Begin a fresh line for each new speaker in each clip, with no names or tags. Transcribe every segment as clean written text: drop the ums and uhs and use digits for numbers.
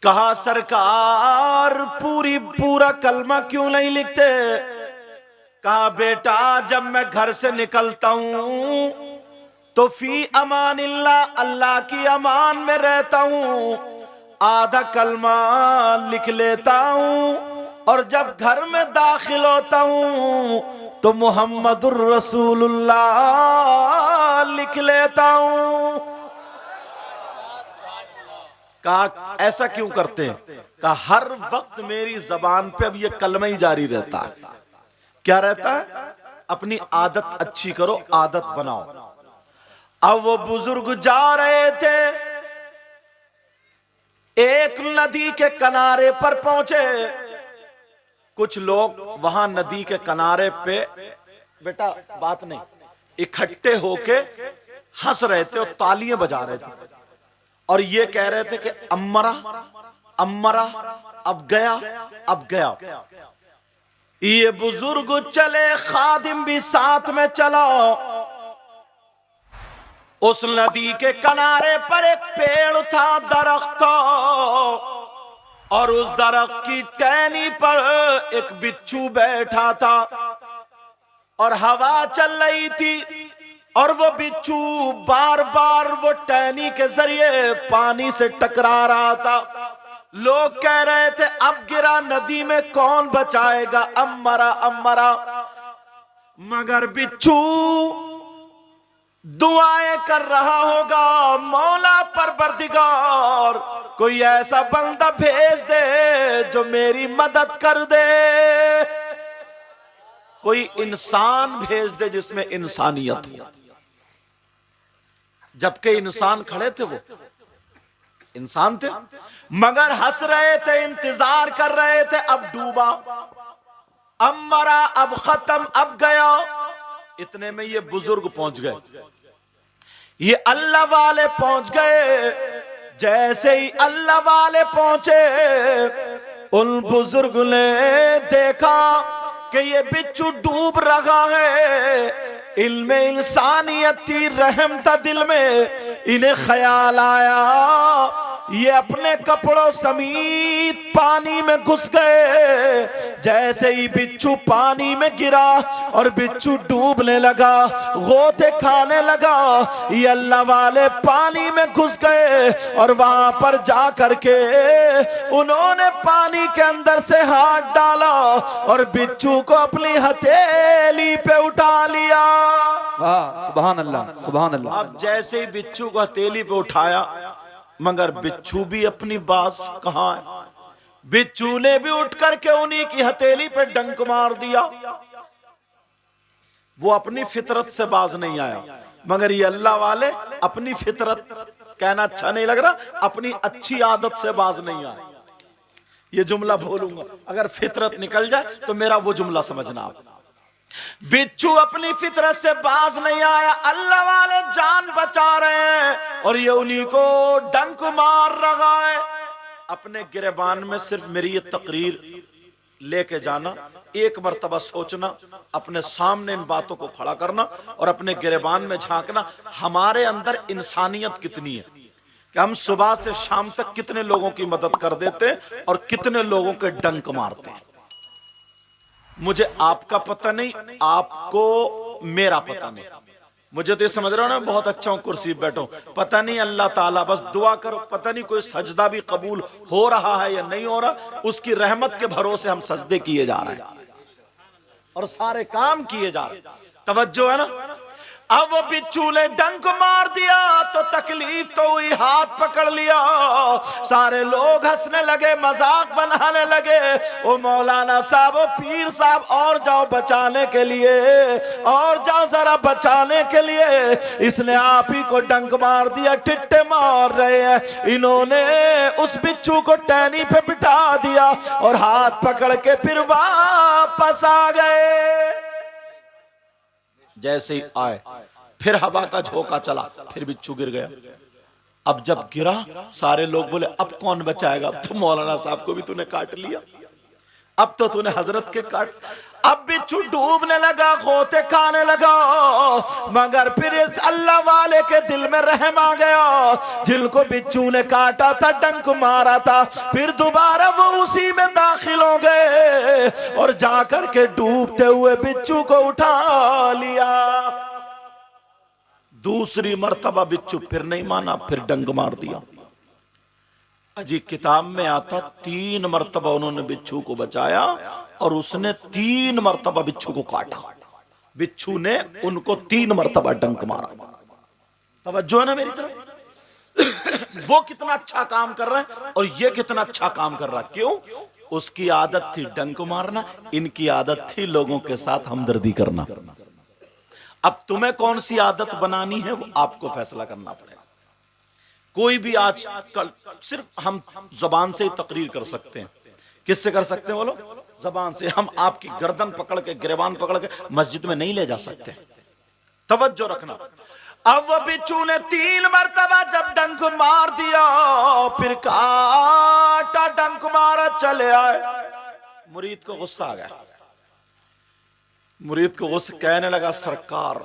کہا سرکار پورا کلمہ کیوں نہیں لکھتے؟ کہا بیٹا جب میں گھر سے نکلتا ہوں تو فی امان اللہ، اللہ کی امان میں رہتا ہوں، آدھا کلمہ لکھ لیتا ہوں، اور جب گھر میں داخل ہوتا ہوں تو محمد الرسول اللہ لکھ لیتا ہوں۔ کہا ایسا کیوں کرتے ہیں؟ کہا ہر وقت میری زبان پہ اب یہ کلمہ ہی جاری رہتا ہے۔ کیا رہتا ہے؟ اپنی عادت اچھی کرو، عادت بناؤ۔ اب وہ بزرگ جا رہے تھے، ایک ندی کے کنارے پر پہنچے۔ کچھ لوگ وہاں ندی کے کنارے پہ بیٹا بات نہیں اکٹھے ہو کے ہنس رہے تھے اور تالیاں بجا رہے تھے، اور یہ کہہ رہے تھے کہ امرا امرا، اب گیا اب گیا۔ یہ بزرگ چلے، خادم بھی ساتھ میں چلا۔ اس ندی کے کنارے پر ایک پیڑ تھا، درخت تھا، اور اس درخت کی ٹہنی پر ایک بچھو بیٹھا تھا، اور ہوا چل رہی تھی، اور وہ بچھو بار بار وہ ٹہنی کے ذریعے پانی سے ٹکرا رہا تھا۔ لوگ کہہ رہے تھے اب گرا ندی میں کون بچائے گا، امرا امرا۔ مگر بچھو دعائیں کر رہا ہوگا، مولا پروردگار کوئی ایسا بندہ بھیج دے جو میری مدد کر دے، کوئی انسان بھیج دے جس میں انسانیت ہو۔ جبکہ انسان کھڑے تھے، وہ انسان تھے، مگر ہنس رہے تھے، انتظار کر رہے تھے۔ اب ڈوبا، اب مرا، اب ختم، اب گیا۔ اتنے میں یہ بزرگ پہنچ گئے، یہ اللہ والے پہنچ گئے۔ جیسے ہی اللہ والے پہنچے، ان بزرگ نے دیکھا کہ یہ بچھو ڈوب رہا ہے۔ علم انسانیت تھی، رحم تھا دل میں۔ انہیں خیال آیا یہ اپنے کپڑوں سمیت پانی میں گھس گئے۔ جیسے ہی بچھو پانی میں گرا اور بچھو ڈوبنے لگا، غوطے کھانے لگا، یہ اللہ والے پانی میں گھس گئے، اور وہاں پر جا کر کے انہوں نے پانی کے اندر سے ہاتھ ڈالا اور بچھو کو اپنی ہتھیلی پہ اٹھا لیا۔
سبحان اللہ سبحان اللہ۔
اب جیسے ہی بچھو کو ہتھیلی پہ اٹھایا، مگر بچھو بھی اپنی باز کہاں ہے، بچھو نے بھی اٹھ کر کے انہی کی ہتھیلی پہ ڈنک مار دیا۔ وہ اپنی فطرت سے باز نہیں آیا، مگر یہ اللہ والے اپنی فطرت، کہنا اچھا نہیں لگ رہا، اپنی اچھی عادت سے باز نہیں آیا۔ یہ جملہ بولوں گا، اگر فطرت نکل جائے تو میرا وہ جملہ سمجھنا آپ۔ بچھو اپنی فطرت سے باز نہیں آیا، اللہ والے جان بچا رہے ہیں، اور یہ انہی کو ڈنک مار رہا ہے۔ اپنے گریبان میں صرف میری یہ تقریر لے کے جانا، ایک مرتبہ سوچنا، اپنے سامنے ان باتوں کو کھڑا کرنا اور اپنے گریبان میں جھانکنا، ہمارے اندر انسانیت کتنی ہے کہ ہم صبح سے شام تک کتنے لوگوں کی مدد کر دیتے ہیں اور کتنے لوگوں کے ڈنک مارتے ہیں۔ مجھے آپ کا پتہ نہیں، آپ کو میرا پتہ نہیں، مجھے تو یہ سمجھ رہا ہوں نا بہت اچھا ہوں، کرسی پہ بیٹھوں، پتہ نہیں اللہ تعالیٰ، بس دعا کرو، پتہ نہیں کوئی سجدہ بھی قبول ہو رہا ہے یا نہیں ہو رہا، اس کی رحمت کے بھروسے ہم سجدے کیے جا رہے ہیں اور سارے کام کیے جا رہے ہیں۔ توجہ ہے نا؟ اب وہ بچھو نے ڈنک مار دیا تو تکلیف تو ہوئی، ہاتھ پکڑ لیا، سارے لوگ ہنسنے لگے، مذاق بنانے لگے، او مولانا صاحب، او پیر صاحب، اور جاؤ بچانے کے لیے، اور جاؤ ذرا بچانے کے لیے، اس نے آپ ہی کو ڈنک مار دیا، ٹھٹے مار رہے ہیں۔ انہوں نے اس بچھو کو ٹہنی پہ بٹھا دیا اور ہاتھ پکڑ کے پھر واپس آ گئے۔ جیسے ہی آئے پھر ہوا کا جھوکا چلا، پھر بچھو گر گیا۔ اب جب گرا سارے لوگ بولے اب کون بچائے گا، اب تو مولانا صاحب کو بھی تو نے کاٹ لیا، اب تو نے حضرت کے کاٹ۔ اب بچھو ڈوبنے لگا، غوطے کھانے لگا، مگر پھر اس اللہ والے کے دل میں رحم آ گیا، جن کو بچھو نے کاٹا تھا، ڈنک مارا تھا، پھر دوبارہ وہ اسی میں داخل ہو گئے اور جا کر کے ڈوبتے ہوئے بچھو کو اٹھا لیا۔ دوسری مرتبہ بچھو پھر نہیں مانا، پھر ڈنگ مار دیا۔ اجی کتاب میں آتا 3 مرتبہ انہوں نے بچھو کو بچایا اور اس نے 3 مرتبہ بچھو کو کاٹا، بچھو نے ان کو 3 مرتبہ ڈنک مارا۔ توجہ ہے نا میری طرف؟ وہ کتنا اچھا کام کر رہے ہیں اور یہ کتنا اچھا کام کر رہا ہے، کیوں؟ اس کی عادت تھی ڈنک مارنا، ان کی عادت تھی لوگوں کے ساتھ ہمدردی کرنا۔ اب تمہیں کون سی عادت بنانی ہے وہ آپ کو فیصلہ کرنا پڑے گا۔ کوئی بھی آج کل صرف ہم زبان سے ہی تقریر کر سکتے ہیں، کس سے کر سکتے ہیں بولو؟ زبان سے۔ ہم آپ کی گردن پکڑ کے، گریبان پکڑ کے مسجد میں نہیں لے جا سکتے۔ توجہ رکھنا۔ اب وہ بچھو نے 3 مرتبہ جب ڈنک مار دیا، پھر کاٹا، ڈنک مارا، چلے آئے۔ مرید کو غصہ آ گیا، مرید کو غصہ، کہنے لگا سرکار،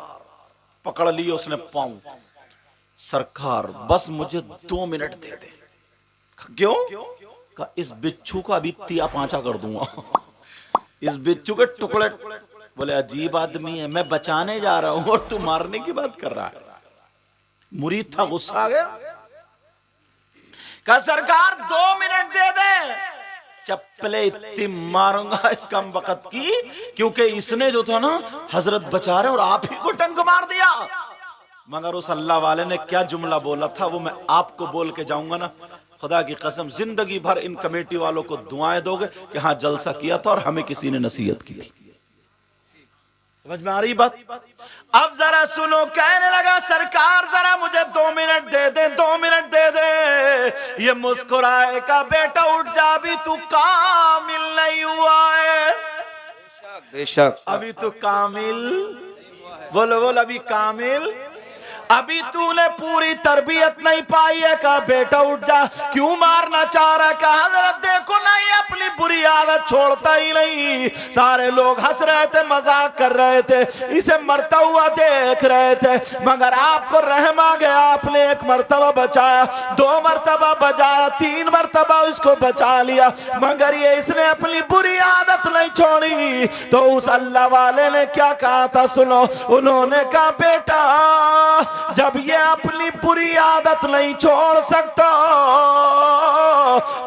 پکڑ لی اس نے پاؤں، سرکار بس مجھے 2 منٹ دے دے۔ کیوں؟ کہا اس بچھو کا ابھی تیا پانچا کر دوں گا، اس بچھو کے ٹکڑے۔ بولے عجیب آدمی ہے، میں بچانے جا رہا ہوں اور تو مارنے کی بات کر رہا ہے۔ مرید تھا، غصہ آ گیا، کہا سرکار 2 منٹ دے دے، چپلے اتنی ماروں گا اس کم وقت کی، کیونکہ اس نے جو تھا نا حضرت بچا رہے اور آپ ہی کو ڈنک مار دیا۔ مگر اس اللہ والے نے کیا جملہ بولا تھا وہ میں آپ کو بول کے جاؤں گا نا، خدا کی قسم زندگی بھر ان کمیٹی والوں کو دعائیں دو گے کہ ہاں جلسہ کیا تھا اور ہمیں کسی نے نصیحت کی تھی۔ سمجھ میں آ رہی بات؟ اب ذرا سنو، کہنے لگا سرکار ذرا مجھے 2 منٹ دے دے، 2 منٹ دے دے۔ یہ مسکرائے کا بیٹا اٹھ جا، ابھی تو کامل نہیں ہوا ہے،
بے شک
ابھی تو کامل، بولو بولو، ابھی کامل، ابھی تو نے پوری تربیت نہیں پائی ہے۔ کہا بیٹا اٹھ جا، کیوں مارنا چاہ رہا ہے؟ کہا حضرت دیکھو نا یہ اپنی بری عادت چھوڑتا ہی نہیں، سارے لوگ ہنس رہے تھے، مذاق کر رہے تھے، اسے مرتا ہوا دیکھ رہے تھے، مگر آپ کو رحم آ گیا، آپ نے 1 مرتبہ بچایا، 2 مرتبہ بچایا، 3 مرتبہ اس کو بچا لیا، مگر یہ اس نے اپنی بری عادت نہیں چھوڑی۔ تو اس اللہ والے نے کیا کہا تھا سنو، انہوں نے کہا بیٹا جب یہ اپنی بری عادت نہیں چھوڑ سکتا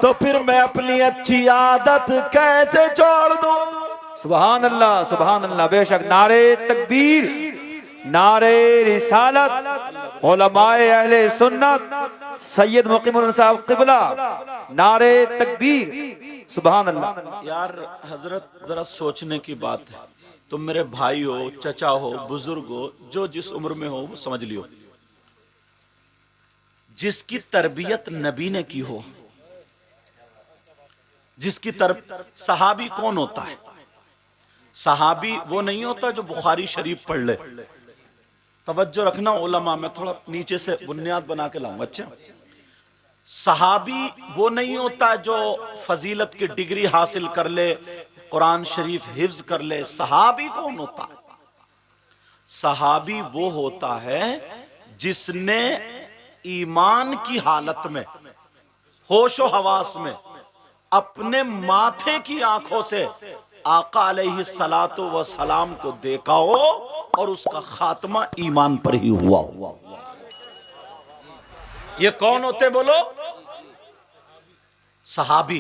تو پھر میں اپنی اچھی عادت کیسے چھوڑ دوں؟
سبحان اللہ، سبحان اللہ، بے شک۔ نعرہ تکبیر، نعرہ رسالت، علماء اہل سنت، سید مقیم الحسن صاحب قبلہ، نعرہ تکبیر، سبحان اللہ۔
یار حضرت ذرا سوچنے کی بات ہے، تم میرے بھائی ہو، چچا ہو، بزرگ ہو، جو جس عمر میں ہو وہ سمجھ لیو، جس کی تربیت نبی نے کی ہو، جس کی صحابی کون ہوتا ہے؟ صحابی وہ نہیں ہوتا جو بخاری شریف پڑھ لے۔ توجہ رکھنا علماء، میں تھوڑا نیچے سے بنیاد بنا کے لاؤں گا۔ اچھا، صحابی وہ نہیں ہوتا جو فضیلت کی ڈگری حاصل کر لے، قرآن شریف حفظ کر لے۔ صحابی کون ہوتا ہے؟ صحابی وہ ہوتا ہے جس نے ایمان کی حالت میں، ہوش و حواس میں، اپنے ماتھے کی آنکھوں سے آقا علیہ السلام کو دیکھا ہو اور اس کا خاتمہ ایمان پر ہی ہوا ہو۔ یہ کون ہوتے بولو؟ صحابی۔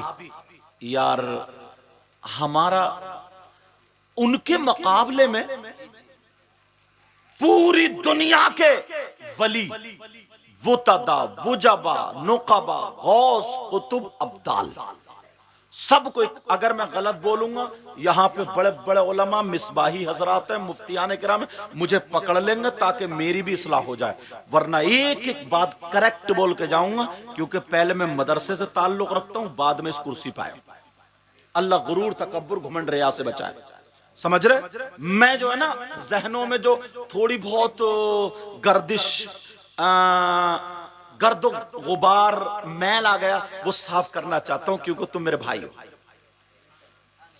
یار ہمارا ان کے مقابلے میں پوری دنیا کے ولی، وتدا، وجبا، نقبا، غوث، قطب، ابدال، سب کو، اگر میں غلط بولوں گا یہاں پہ بڑے بڑے علماء مصباحی حضرات ہیں، مفتیان کرام ہیں، مجھے پکڑ لیں گے تاکہ میری بھی اصلاح ہو جائے، ورنہ ایک ایک بات کریکٹ بول کے جاؤں گا، کیونکہ پہلے میں مدرسے سے تعلق رکھتا ہوں، بعد میں اس کرسی پایا۔ اللہ غرور، تکبر، گھمنڈ، ریا سے بچائے۔ سمجھ رہے؟ میں جو ہے نا ذہنوں میں جو تھوڑی بہت گردش، گرد و غبار، میل آ گیا، وہ صاف کرنا چاہتا ہوں، کیونکہ تم میرے بھائی ہو۔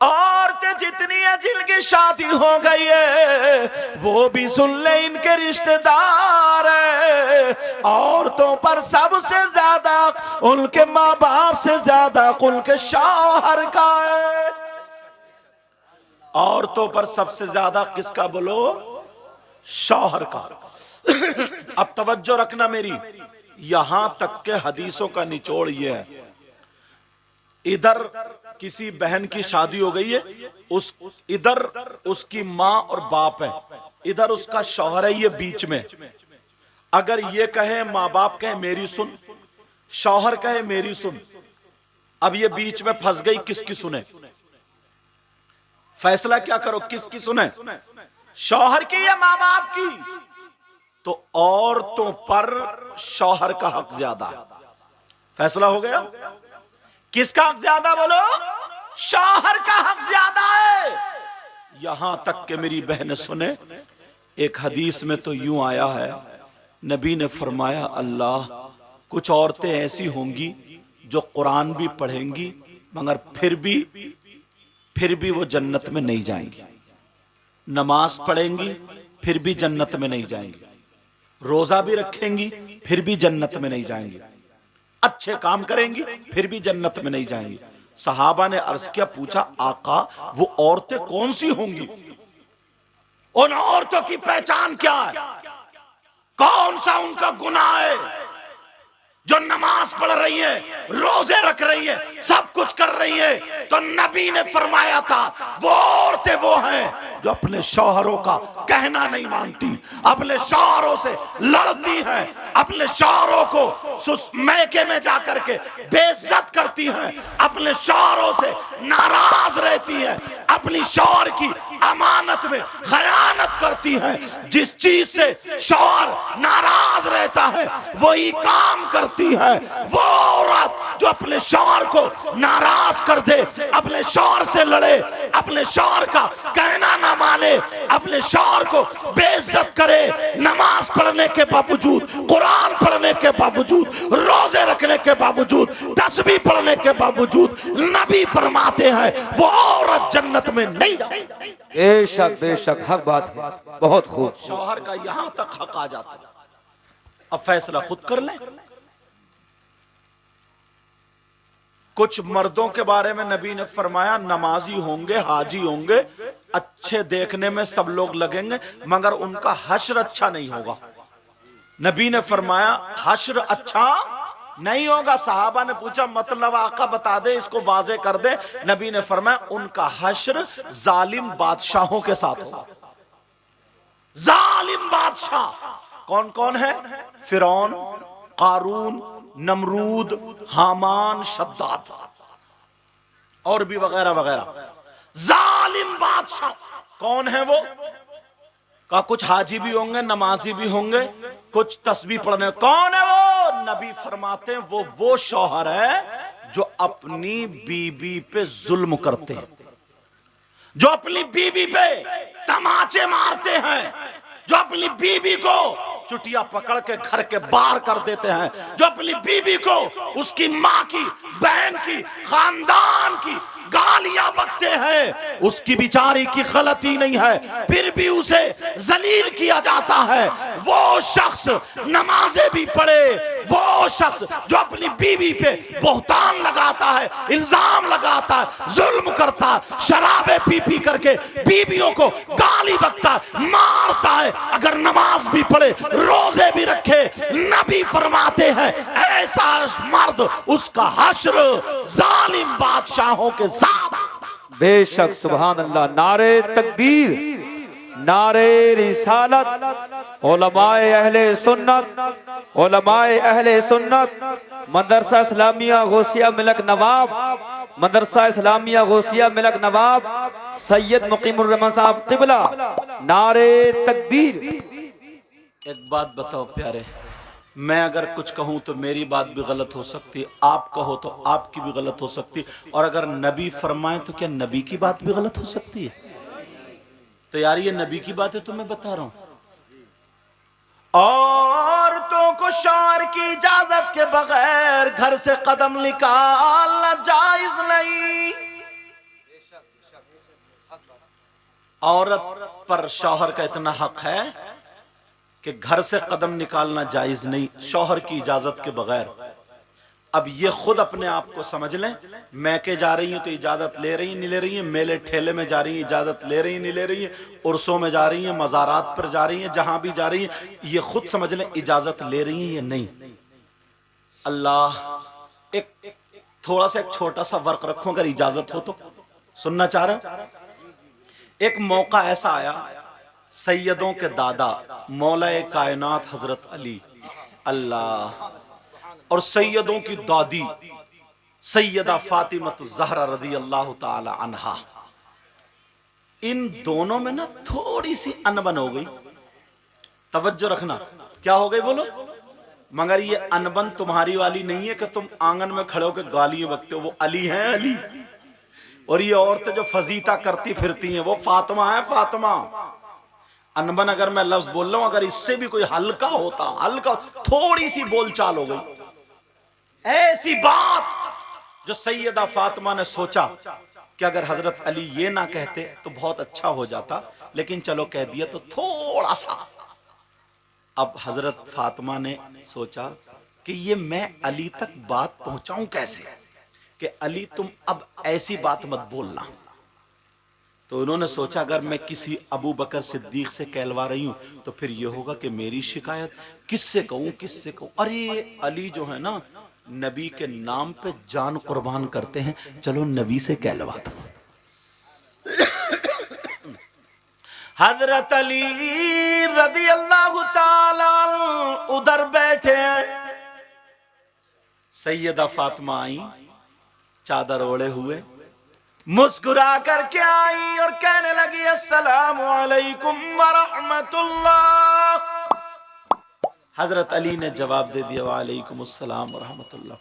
عورتیں جتنی ہیں جن کی شادی ہو گئی ہے وہ بھی سن لے ان کے رشتہ دار ہیں. عورتوں پر سب سے زیادہ ان کے ماں باپ سے زیادہ ان کے شوہر کا ہے. عورتوں پر سب سے زیادہ کس کا بولو؟ شوہر کا. اب توجہ رکھنا میری، یہاں تک کہ حدیثوں کا نچوڑ یہ ہے، ادھر کسی بہن کی شادی ہو گئی ہے، ادھر اس کی ماں اور باپ ہے، ادھر اس کا شوہر ہے، یہ بیچ میں. اگر یہ کہے ماں باپ کہے میری سن، شوہر کہے میری سن، اب یہ بیچ میں پھنس گئی، کس کی سنے؟ فیصلہ کیا کرو، کس کی سنے؟ شوہر کی یا ماں باپ کی؟ تو عورتوں پر شوہر کا حق زیادہ ہے. فیصلہ ہو گیا؟ کس کا حق زیادہ بولو؟ شوہر کا حق زیادہ ہے. یہاں تک کہ میری بہن سنے، ایک حدیث میں تو یوں آیا ہے، نبی نے فرمایا اللہ کچھ عورتیں ایسی ہوں گی جو قرآن بھی پڑھیں گی مگر پھر بھی وہ جنت میں نہیں جائیں گی. نماز پڑھیں گی پھر بھی جنت میں نہیں جائیں گی. روزہ بھی رکھیں گی پھر بھی جنت میں نہیں جائیں گی. اچھے کام کریں گی پھر بھی جنت میں نہیں جائیں گی. صحابہ نے عرض کیا، پوچھا آقا وہ عورتیں کون سی ہوں گی؟ ان عورتوں کی پہچان کیا ہے؟ کون سا ان کا گناہ ہے جو نماز پڑھ رہی ہے، روزے رکھ رہی ہے، سب کچھ کر رہی ہے؟ تو نبی نے فرمایا تھا وہ عورتیں وہ ہیں جو اپنے شوہروں کا کہنا نہیں مانتی، اپنے شوہروں سے لڑتی ہیں، اپنے شوہروں کو میکے میں جا کر کے بے عزت کرتی ہیں، اپنے شوہروں سے ناراض رہتی ہیں، اپنی شوہر کی امانت میں خیانت کرتی ہیں. جس چیز سے شوہر ناراض رہتا ہے وہی کام کرتی ہے. وہ عورت جو اپنے شوہر کو ناراض کر دے، اپنے شوہر سے لڑے، اپنے شوہر کا کہنا نہ مانے، اپنے شوہر کو بے عزت کرے، نماز پڑھنے کے باوجود، قرآن پڑھنے کے باوجود، روزے رکھنے کے باوجود، تسبیح پڑھنے کے باوجود، نبی فرماتے ہیں وہ عورت جنت میں نہیں جائے.
بے شک حق بات ہے، بہت خوب.
شوہر کا یہاں تک حق آ جاتا ہے. اب فیصلہ خود کر لیں. کچھ مردوں کے بارے میں نبی نے فرمایا نمازی ہوں گے، حاجی ہوں گے، اچھے دیکھنے میں سب لوگ لگیں گے مگر ان کا حشر اچھا نہیں ہوگا. نبی نے فرمایا حشر اچھا نہیں ہوگا. صحابہ نے پوچھا مطلب آقا بتا دے، اس کو واضح کر دے. نبی نے فرمایا ان کا حشر ظالم بادشاہوں کے ساتھ ہوگا. ظالم بادشاہ کون کون ہے؟ فرعون، قارون، نمرود، حامان، شداد اور بھی وغیرہ وغیرہ. ظالم بادشاہ کون ہے وہ؟ کہا کچھ حاجی بھی ہوں گے، نمازی بھی ہوں گے، کچھ تسبیح پڑھنے. کون ہے وہ؟ نبی فرماتے ہیں وہ شوہر ہے جو اپنی بیوی پہ ظلم کرتے ہیں، جو اپنی بیوی پہ تماچے مارتے ہیں، جو اپنی بیوی کو چٹیا پکڑ کے گھر کے باہر کر دیتے ہیں، جو اپنی بیوی کو اس کی ماں کی، بہن کی، خاندان کی گالیاں بکتے ہیں. اس کی بیچاری کی غلطی نہیں ہے پھر بھی اسے ذلیل کیا جاتا ہے. وہ شخص نمازیں بھی پڑھے، وہ شخص جو اپنی بیوی پہ بہتان لگاتا ہے، الزام لگاتا ہے، ظلم کرتا ہے، شرابیں پی کر کے بیویوں کو گالی بکتا ہے، مارتا ہے، اگر نماز بھی پڑھے، روزے بھی رکھے، نبی فرماتے ہیں ایسا مرد اس کا حشر ظالم بادشاہوں کے ساتھ.
بے شک سبحان اللہ. نعرہ تکبیر، نعرہ رسالت. علماء اہل سنت، علماء اہل سنت، مدرسہ اسلامیہ غوثیہ ملک نواب، مدرسہ اسلامیہ غوثیہ ملک نواب سید مقیم الرحمن صاحب قبلہ. نعرہ تکبیر.
ایک بات بتاؤ پیارے، میں اگر کچھ کہوں تو میری بات بھی غلط ہو سکتی، آپ کہو تو آپ کی بھی غلط ہو سکتی، اور اگر نبی فرمائے تو کیا نبی کی بات بھی غلط ہو سکتی ہے؟ تو یار یہ نبی کی بات ہے تو میں بتا رہا ہوں. عورتوں کو شوہر کی اجازت کے بغیر گھر سے قدم نکالنا جائز نہیں. عورت پر شوہر کا اتنا حق ہے کہ گھر سے قدم نکالنا جائز نہیں شوہر کی اجازت کے بغیر. اب یہ خود اپنے آپ کو سمجھ لیں, میکے جا رہی ہیں تو اجازت لے رہی ہیں نہیں لے رہی ہیں, میلے ٹھیلے میں جا رہی ہیں اجازت لے رہی ہیں نہیں لے رہی ہیں, عرسوں میں جا رہی ہیں, مزارات پر جا رہی ہیں, جہاں بھی جا رہی ہیں, یہ خود سمجھ لیں اجازت لے رہی ہیں یا نہیں. اللہ ایک تھوڑا سا ایک چھوٹا سا ورق رکھو اگر اجازت ہو تو سننا چاہ رہا. ایک موقع ایسا آیا, سیدوں کے دادا مولا کائنات حضرت علی اللہ اور سیدوں کی دادی سیدہ فاطمہ الزہرا رضی اللہ تعالی عنہا, ان دونوں میں نا تھوڑی سی انبن ہو گئی. توجہ رکھنا, کیا ہو گئی بولو؟ مگر یہ انبن تمہاری والی نہیں ہے کہ تم آنگن میں کھڑے ہو کے گالیاں بکتے ہو, وہ علی ہیں علی, اور یہ عورتیں جو فضیتہ کرتی پھرتی ہیں وہ فاطمہ ہیں فاطمہ. انبن اگر میں لفظ بول رہا ہوں, اگر اس سے بھی کوئی ہلکا ہوتا, ہلکا تھوڑی سی بول چال ہو گئی, ایسی بات جو سیدہ فاطمہ نے سوچا کہ اگر حضرت علی یہ نہ کہتے تو بہت اچھا ہو جاتا, لیکن چلو کہہ دیا تو تھوڑا سا. اب حضرت فاطمہ نے سوچا کہ یہ میں علی تک بات پہنچاؤں کیسے, کہ علی تم اب ایسی بات مت بولنا. تو انہوں نے سوچا اگر میں کسی ابو بکر صدیق سے کہلوا رہی ہوں تو پھر یہ ہوگا کہ میری شکایت کس سے کہوں کس سے کہوں. ارے علی جو ہے نا نبی کے نام پہ جان قربان کرتے ہیں, چلو نبی سے کہلوا دو. حضرت علی رضی اللہ تعالی ادھر بیٹھے ہیں, سیدہ فاطمہ آئی چادر اوڑے ہوئے, مسکرا کر کے آئی اور کہنے لگی السلام علیکم ورحمت اللہ. حضرت علی نے جواب دے دیا وعلیکم السلام ورحمت اللہ.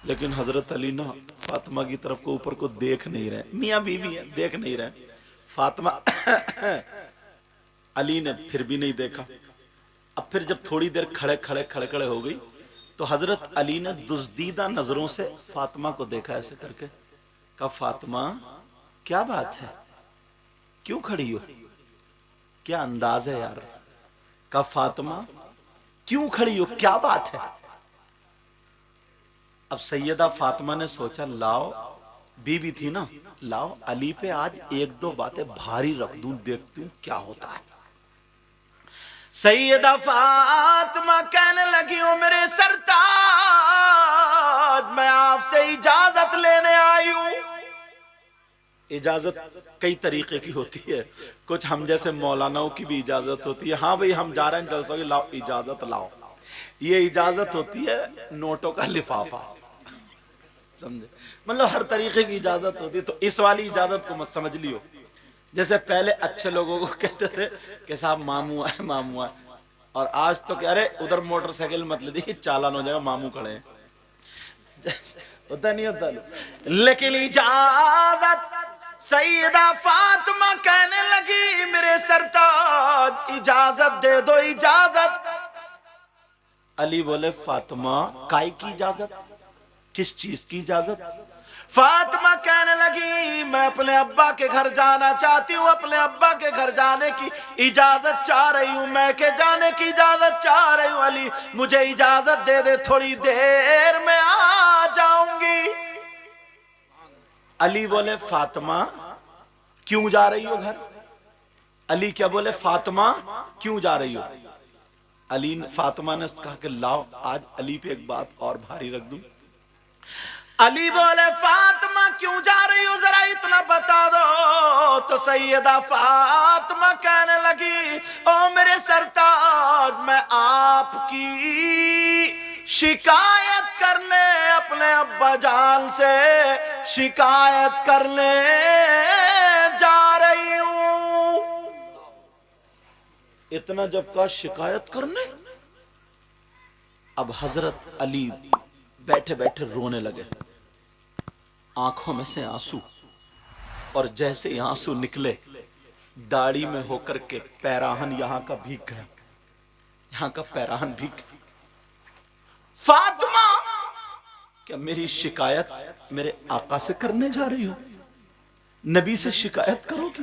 لیکن حضرت علی نا فاطمہ کی طرف کو اوپر کو دیکھ نہیں رہے, میاں بیوی ہیں دیکھ نہیں رہے. فاطمہ علی نے پھر بھی نہیں دیکھا. اب پھر جب تھوڑی دیر کھڑے کھڑے ہو گئی تو حضرت علی نے دزدیدہ نظروں سے فاطمہ کو دیکھا ایسے کر کے, کہا فاطمہ کیا بات ہے, کیوں کھڑی ہو, کیا انداز ہے یار. کہا فاطمہ کیوں کھڑی ہو, کیا بات ہے. اب سیدہ فاطمہ نے سوچا لاؤ, بیوی تھی نا, لاؤ علی پہ آج ایک دو باتیں بھاری رکھ دوں, دیکھتی ہوں کیا ہوتا ہے. سیدہ فاطمہ کہنے لگی ہوں میرے سرتاج, میں آپ سے اجازت لینے آئی ہوں. اجازت کئی طریقے کی ہوتی ہے, کچھ ہم جیسے مولاناؤں کی بھی اجازت ہوتی ہے, ہاں بھئی ہم جا رہے ہیں جلسوں کی, لاؤ اجازت لاؤ. یہ اجازت ہوتی ہے نوٹوں کا لفافہ, سمجھے, مطلب ہر طریقے کی اجازت ہوتی ہے. تو اس والی اجازت کو مت سمجھ لیو. جیسے پہلے اچھے لوگوں کو کہتے تھے کہ صاحب ماموں آئے ماموں آئے, اور آج تو کہہ رہے ادھر موٹر سائیکل مت لے دی چالان ہو جائے گا, ماموں کھڑے ہیں. ہوتا نہیں ہوتا, لیکن اجازت سیدہ فاطمہ کہنے لگی میرے سرتاج اجازت دے دو اجازت. علی بولے فاطمہ کائی کی اجازت, کس چیز کی اجازت. فاطمہ کہنے لگی میں اپنے ابا کے گھر جانا چاہتی ہوں, اپنے ابا کے گھر جانے کی اجازت چاہ رہی ہوں, میں کے جانے کی اجازت چاہ رہی ہوں. علی مجھے اجازت دے دے, تھوڑی دیر میں آ جاؤں گی. علی بولے فاطمہ کیوں جا رہی ہو گھر. علی کیا بولے فاطمہ کیوں جا رہی ہو. علی فاطمہ نے کہا کہ لاؤ آج علی پہ ایک بات اور بھاری رکھ دوں. علی بولے فاطمہ کیوں جا رہی ہو ذرا اتنا بتا دو. تو سیدہ فاطمہ کہنے لگی او میرے سرتاج میں آپ کی شکایت کرنے اپنے ابا جان سے شکایت کرنے جا رہی ہوں. اتنا جب کہا شکایت کرنے, اب حضرت علی بیٹھے بیٹھے رونے لگے, آنکھوں میں سے آنسو, اور جیسے ہی آنسو نکلے داڑھی میں ہو کر کے پیراہن یہاں کا بھیگ گیا, یہاں کا پیراہن بھیگ گیا. فاطمہ کیا میری شکایت میرے آقا سے کرنے جا رہی ہو, نبی سے شکایت کرو گی.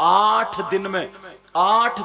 8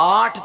8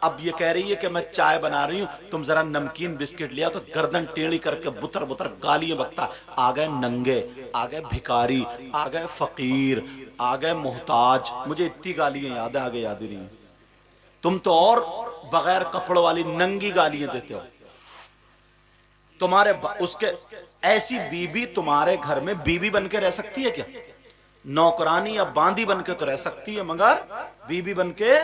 اب یہ کہہ رہی ہے کہ میں چائے بنا رہی ہوں، تم ذرا نمکین بسکٹ لیا، تو گردن ٹیڑھی کر کے بتر بتر گالیاں بکتا، آ گئے ننگے، آ گئے بھکاری، آ گئے فقیر، آ گئے محتاج، مجھے اتنی گالیاں یاد ہے، آگے یاد ہی نہیں۔ تم تو اور بغیر کپڑوں والی ننگی گالیاں دیتے ہو۔ تمہارے اس کے ایسی بیوی تمہارے گھر میں بیوی بن کے رہ سکتی ہے کیا؟ نوکرانی یا باندی بن کے تو رہ سکتی ہے، مگر بیوی بن کے؟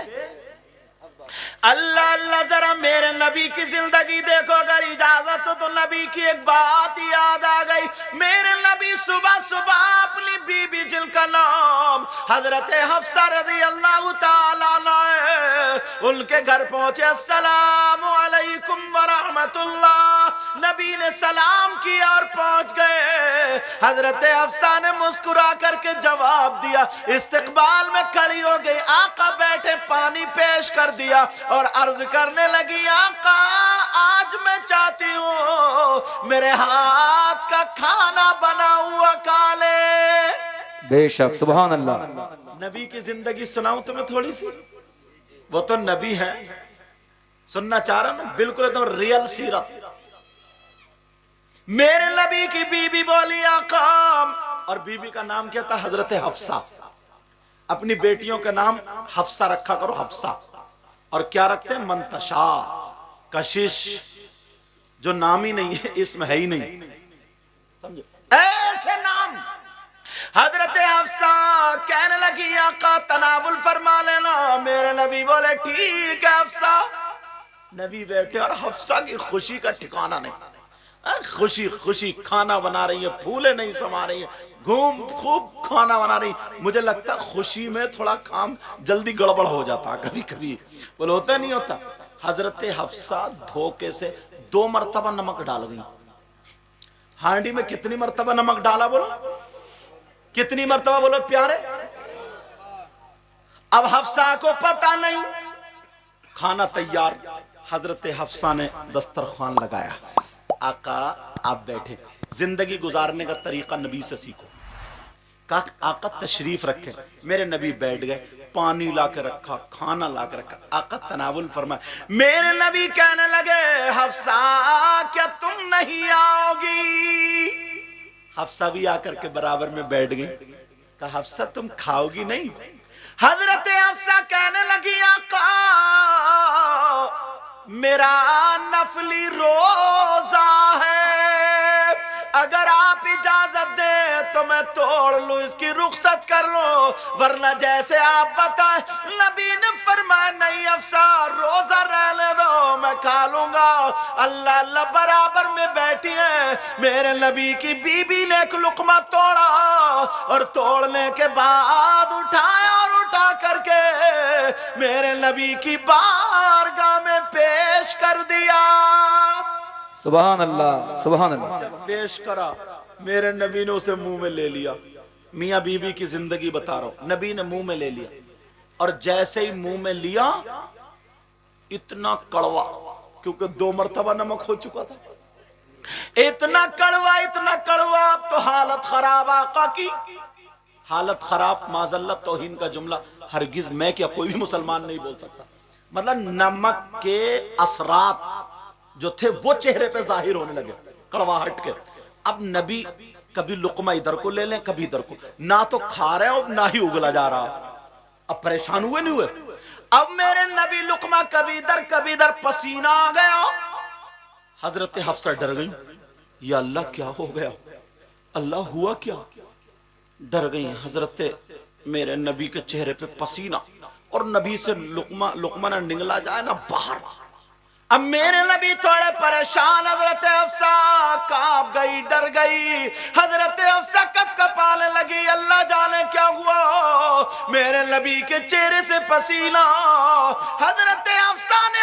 اللہ اللہ، ذرا میرے نبی کی زندگی دیکھو، اگر اجازت ہو تو نبی کی ایک بات یاد آ گئی۔ میرے نبی صبح صبح اپنی بی بی جن کا نام حضرت حفصہ رضی اللہ تعالیٰ عنہ ہے، ان کے گھر پہنچے، السلام علیکم ورحمت اللہ، نبی نے سلام کیا اور پہنچ گئے۔ حضرت حفصہ نے مسکرا کر کے جواب دیا، استقبال میں کھڑی ہو گئی، آقا بیٹھے، پانی پیش کر دیا اور عرض کرنے لگی، آقا آج میں چاہتی ہوں میرے ہاتھ کا کھانا بنا ہوا کھا لے۔
بے شک، سبحان اللہ۔
نبی کی زندگی سناؤں تمہیں تھوڑی سی، وہ تو نبی ہے، سننا چاہ رہا ہوں، بالکل ایک دم ریئل سیرت۔ میرے نبی کی بی بی بولی، آقا، اور بی بی کا نام کیا تھا؟ حضرت حفصہ۔ اپنی بیٹیوں کا نام حفصہ رکھا کرو، حفصہ۔ اور کیا رکھتے ہیں؟ منتشا، کشش، جو نام ہی نہیں ہے، اسم ہے ہی نہیں، سمجھے؟ ایسے نام۔ حضرت حفصہ کہنے لگی، آقا تناول فرما لینا۔ میرے نبی بولے، ٹھیک ہے حفصہ۔ نبی بیٹھے اور حفصہ کی خوشی کا ٹھکانہ نہیں، خوشی خوشی کھانا بنا رہی ہے، پھولے نہیں سما رہی ہے، خوب کھانا بنا رہی۔ مجھے لگتا خوشی میں تھوڑا کام جلدی گڑبڑ ہو جاتا کبھی کبھی، بولے ہوتا نہیں ہوتا۔ حضرت حفصہ دھوکے سے 2 مرتبہ نمک ڈال گئی۔ ہانڈی میں کتنی مرتبہ نمک ڈالا بولو؟ کتنی مرتبہ بولو پیارے؟ اب حفصہ کو پتہ نہیں، کھانا تیار، حضرت حفصہ نے دسترخوان لگایا، آقا آپ بیٹھے، زندگی گزارنے کا طریقہ نبی سے سیکھو۔ کہا آقا تشریف رکھے، میرے نبی بیٹھ گئے، پانی لا کے رکھا، کھانا لا کے رکھا، آقا تناول فرمائے۔ میرے نبی کہنے لگے، حفصہ کیا تم نہیں آؤ گی؟ حفصہ بھی آ کر کے برابر میں بیٹھ گئی۔ کہا حفصہ تم کھاؤ گی نہیں؟ حضرت حفصہ کہنے لگی، آقا میرا نفلی روزہ ہے، اگر آپ اجازت دیں تو میں توڑ لوں، اس کی رخصت کر لوں، ورنہ جیسے آپ بتائیں۔ نبی نے فرمایا، نہیں حفصہ روزہ رہنے دو، میں کھا لوں گا۔ اللہ اللہ، برابر میں بیٹھی ہیں۔ میرے نبی کی بی بی نے ایک لقمہ توڑا اور توڑنے کے بعد اٹھایا اور اٹھا کر کے میرے نبی کی بارگاہ میں پیش کر دیا۔
سبحان اللہ، سبحان اللہ۔
جب پیش کرا، میرے نبی نے اسے منہ میں لے لیا۔ میاں بی بی کی زندگی بتا رہا ہوں، نبی نے منہ میں لے لیا، اور جیسے ہی منہ میں لیا، اتنا کڑوا، کیونکہ 2 مرتبہ نمک ہو چکا تھا، اتنا کڑوا، اتنا کڑوا، اب تو حالت خراب، آقا کی حالت خراب۔ معذلت توہین کا جملہ ہرگز میں کیا کوئی بھی مسلمان نہیں بول سکتا۔ مطلب نمک کے اثرات جو تھے وہ چہرے پہ ظاہر ہونے لگے، کڑواہٹ کے۔ اب نبی کبھی لقمہ ادھر کو لے لیں، کبھی ادھر کو، نہ تو کھا رہے ہیں نہ ہی اگلا جا رہا۔ اب پریشان ہوئے نہیں ہوئے؟ اب میرے نبی لقمہ کبھی ادھر پسینہ آ گیا۔ حضرت حفصہ ڈر گئی، یا اللہ کیا ہو گیا، اللہ ہوا کیا؟ ڈر گئی۔ حضرت میرے نبی کے چہرے پہ پسینہ، اور نبی سے لقمہ نہ نگلا جائے نہ باہر۔ اب میرے نبی تھوڑے پریشان، حضرت حفصہ کانپ گئی، ڈر گئی، حضرت حفصہ کپ کپانے لگی، اللہ جانے کیا ہوا، میرے نبی کے چہرے سے پسینہ۔ حضرت حفصہ نے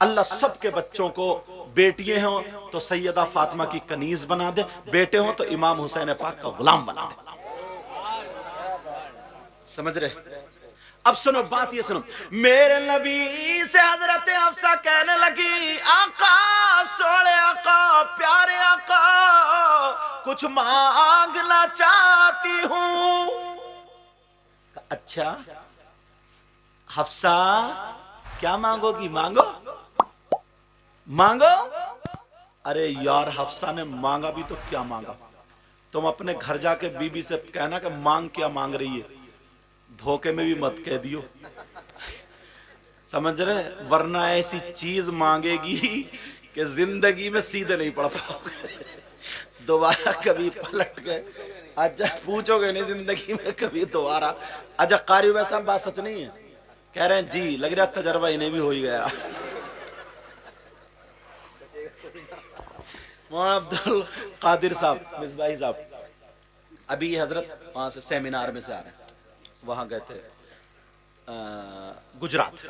اللہ سب کے بچوں کو بیٹیے ہوں تو سیدہ فاطمہ کی کنیز بنا دے، بیٹے ہوں تو امام حسین پاک کا غلام بنا دے. سمجھ رہے؟ اب سنو بات یہ سنو، میرے نبی سے حضرت حفصہ کہنے لگی آقا سوڑے آقا پیارے آقا کچھ مانگنا چاہتی ہوں. اچھا حفصہ کیا مانگو گی؟ مانگو. ارے یار حفصہ نے مانگا بھی تو کیا مانگا؟ تم اپنے گھر جا کے بی بی سے کہنا کہ مانگ کیا مانگ رہی ہے، دھوکے میں بھی مت کہہ دیو. سمجھ رہے؟ ورنہ ایسی چیز مانگے گی کہ زندگی میں سیدھے نہیں پڑ پاؤ گے، دوبارہ کبھی پلٹ گئے. اچھا پوچھو گے نہیں زندگی میں کبھی دوبارہ. اچھا قاری ویسا بات سچ نہیں ہے؟ کہہ رہے ہیں جی، لگ رہا تجربہ انہیں بھی ہو ہی گیا. مولانا عبدالقادر صاحب مصباحی صاحب ابھی حضرت وہاں سے سیمینار میں سے آ رہے ہیں، وہاں گئے تھے گجرات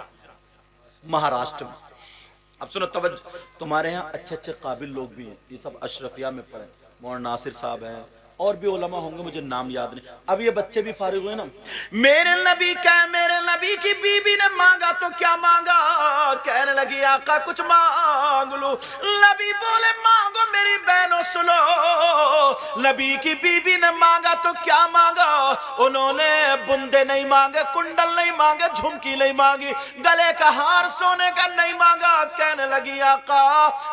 مہاراشٹر میں. اب سنو توجہ، تمہارے ہاں اچھے اچھے قابل لوگ بھی ہیں، یہ سب اشرفیہ میں پڑھے، مولانا ناصر صاحب ہیں اور بھی علماء ہوں گے مجھے نام یاد نہیں. اب یہ بچے بھی فارغ ہوئے نا. میرے نبی کی بی بی نے مانگا تو کیا مانگا؟ کہنے لگی آقا کچھ مانگ لو. نبی بولے مانگو میری بہنوں سنو. نبی کی بی بی نے مانگا تو کیا مانگا؟ انہوں نے بندے نہیں مانگے، کنڈل نہیں مانگے، جھمکی نہیں مانگی، گلے کا ہار سونے کا نہیں مانگا. کہنے لگی آقا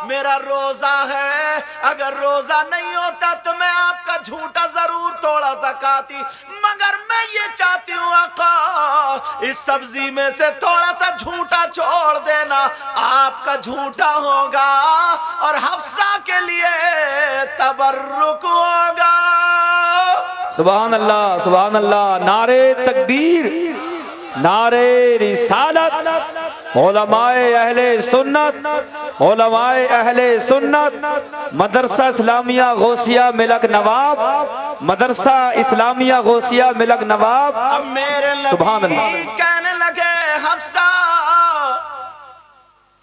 میرا روزہ ہے، اگر روزہ نہیں ہوتا تو میں آپ کا جھوٹا ضرور تھوڑا سا کھاتی، مگر میں یہ چاہتی ہوں آقا اس سبزی میں سے تھوڑا سا جھوٹا چھوڑ دینا، آپ کا جھوٹا ہوگا اور حفصہ کے لیے تبرک ہوگا.
سبحان اللہ سبحان اللہ. نعرے تکبیر، نعرے رسالت. علماء اہل سنت، علماء اہل سنت، مدرسہ اسلامیہ غوثیہ ملک نواب، مدرسہ اسلامیہ غوثیہ ملک نواب.
اب میرے
سبحان
نبی
اللہ.
کہنے لگے حفصہ.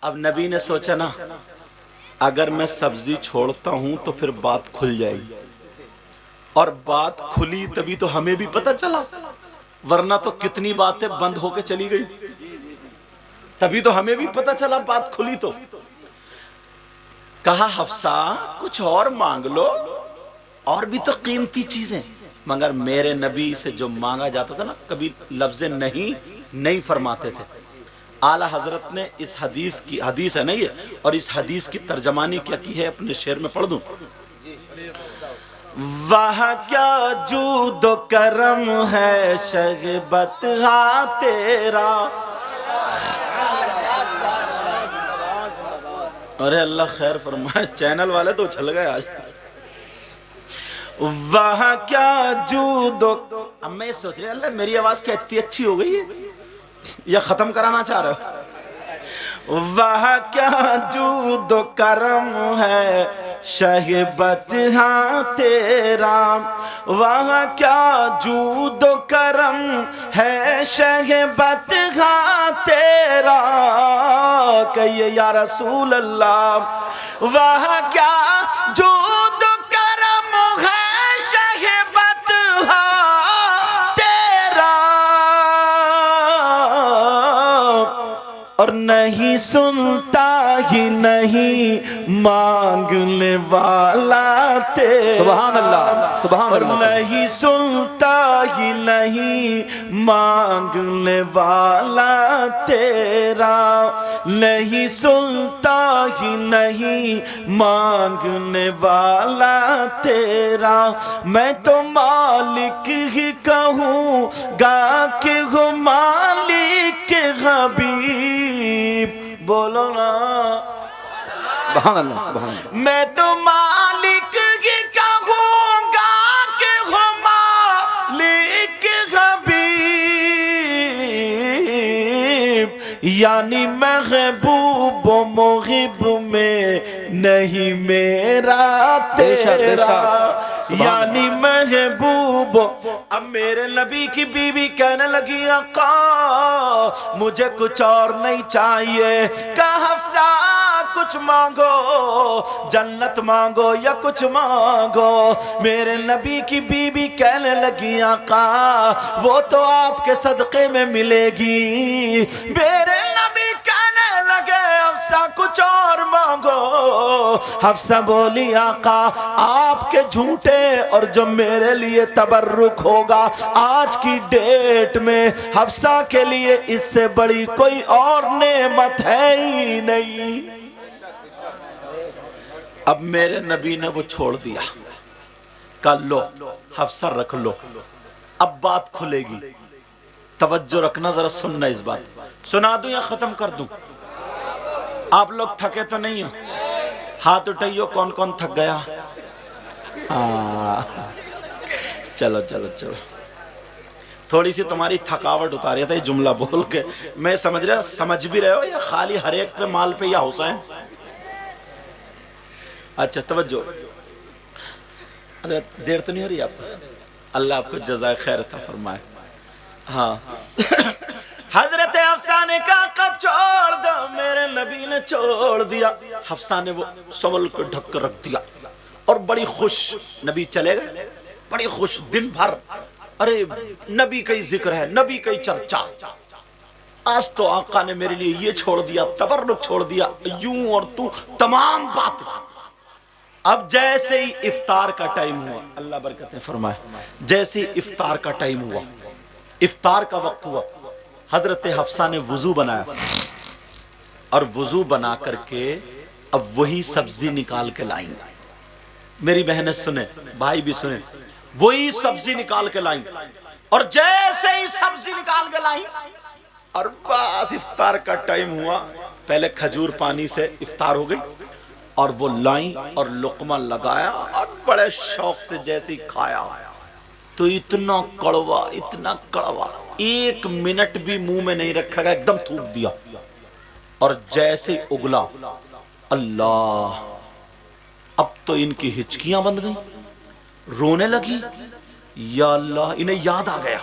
اب نبی نے سوچا نا اگر میں سبزی چھوڑتا ہوں تو پھر بات کھل جائے گی، اور بات کھلی تبھی تو ہمیں بھی پتہ چلا، ورنہ تو کتنی باتیں بند ہو کے چلی گئی. تبھی تو ہمیں بھی پتہ چلا بات کھلی. تو کہا حفصہ کچھ اور مانگ لو، اور بھی تو قیمتی چیزیں. مگر میرے نبی سے جو مانگا جاتا تھا نا کبھی لفظ نہیں فرماتے تھے. اعلیٰ حضرت نے اس حدیث کی، حدیث ہے نہیں ہے، اور اس حدیث کی ترجمانی کیا کی ہے اپنے شعر میں پڑھ دوں. وہاں کیا جود و کرم ہے شہبت ہاں تیرا. ارے اللہ خیر فرمائے، چینل والے تو اچھل گئے آج. وہاں کیا جود و، اب میں سوچ رہا اللہ میری آواز کیا اتنی اچھی ہو گئی ہے یا ختم کرانا چاہ رہے ہو؟ وہاں کیا جود و کرم ہے شہبت ہاں تیرا. وہاں کیا جود و کرم ہے شہبت ہاں تیرا. کہیے یا رسول اللہ. وہاں کیا جود و کرم ہے شہبت ہاں تیرا. اور نہیں سنتا ہی نہیں مانگنے والا تیرا.
سبحان اللہ سبحان
اور
اللہ.
نہیں سنتا ہی نہیں مانگنے والا تیرا. نہیں سنتا ہی نہیں مانگنے والا تیرا. میں تو مالک ہی کہوں گا کہ ہو مالک حبیب. بولو نا
سبحان اللہ سبحان اللہ.
میں تو مالک ہی کہوں گا کہ ہو مالک حبیب. یعنی محبوب و محب میں نہیں میرا
بے شک، بے
تیرا.
شک.
یعنی محبوب. اب میرے نبی کی بیوی کہنے لگی آقا مجھے کچھ اور نہیں چاہیے. کہا حفصہ کچھ مانگو, جنت مانگو یا کچھ مانگو. میرے نبی کی بیوی کہنے لگی آقا وہ تو آپ کے صدقے میں ملے گی. میرے نبی کہنے لگے حفصہ کچھ اور مانگو. حفصہ بولی آقا آپ کے جھوٹے اور جو میرے لیے تبرک ہوگا آج کی ڈیٹ میں حفصہ کے لیے اس سے بڑی کوئی اور نعمت ہے ہی نہیں. اب میرے نبی نے وہ چھوڑ دیا. کہا لو حفصہ رکھ لو, اب بات کھلے گی. توجہ رکھنا ذرا سننا اس بات. سنا دوں یا ختم کر دوں؟ آپ لوگ تھکے تو نہیں ہو؟ ہاتھ اٹھائیو کون کون تھک گیا. چلو چلو چلو, تھوڑی سی تمہاری تھکاوٹ اتاری تھا یہ جملہ بول کے. میں سمجھ رہا سمجھ بھی رہے ہو یا خالی ہر ایک پہ مال پہ یا حسین. اچھا توجہ, حضرت دیر تو نہیں ہو رہی آپ کو؟ اللہ آپ کو جزائے خیر عطا فرمائے. ہاں حضرت حفصہ نے کہا چھوڑ دو. میرے نبی نے چھوڑ دیا. حفصہ نے وہ سنبھل کو ڈھک کر رکھ دیا اور بڑی خوش. نبی چلے گئے بڑی خوش دن بھر. ارے نبی کا ہی ذکر ہے, نبی کا ہی چرچا. آج تو آقا نے میرے لیے یہ چھوڑ دیا, تبرک چھوڑ دیا, یوں اور تو تمام بات. اب جیسے ہی افطار کا ٹائم ہوا, اللہ برکتیں فرمائے, جیسے ہی افطار کا ٹائم ہوا, افطار کا وقت ہوا, حضرت حفصہ نے وضو بنایا اور وضو بنا کر کے اب وہی سبزی نکال کے لائیں. میری بہنیں سنیں, بھائی بھی سنیں, وہی سبزی نکال کے لائیں. اور جیسے ہی سبزی نکال کے لائیں اور بس افطار کا ٹائم ہوا, پہلے کھجور پانی سے افطار ہو گئی اور وہ لائیں اور لقمہ لگایا اور بڑے شوق سے جیسے ہی کھایا تو اتنا کڑوا, اتنا کڑوا, 1 منٹ بھی منہ میں نہیں رکھا گیا, ایک دم تھوک دیا. اور جیسے ہی اگلا, اللہ, اب تو ان کی ہچکیاں بند گئیں, رونے لگی. یا اللہ, انہیں یاد آ گیا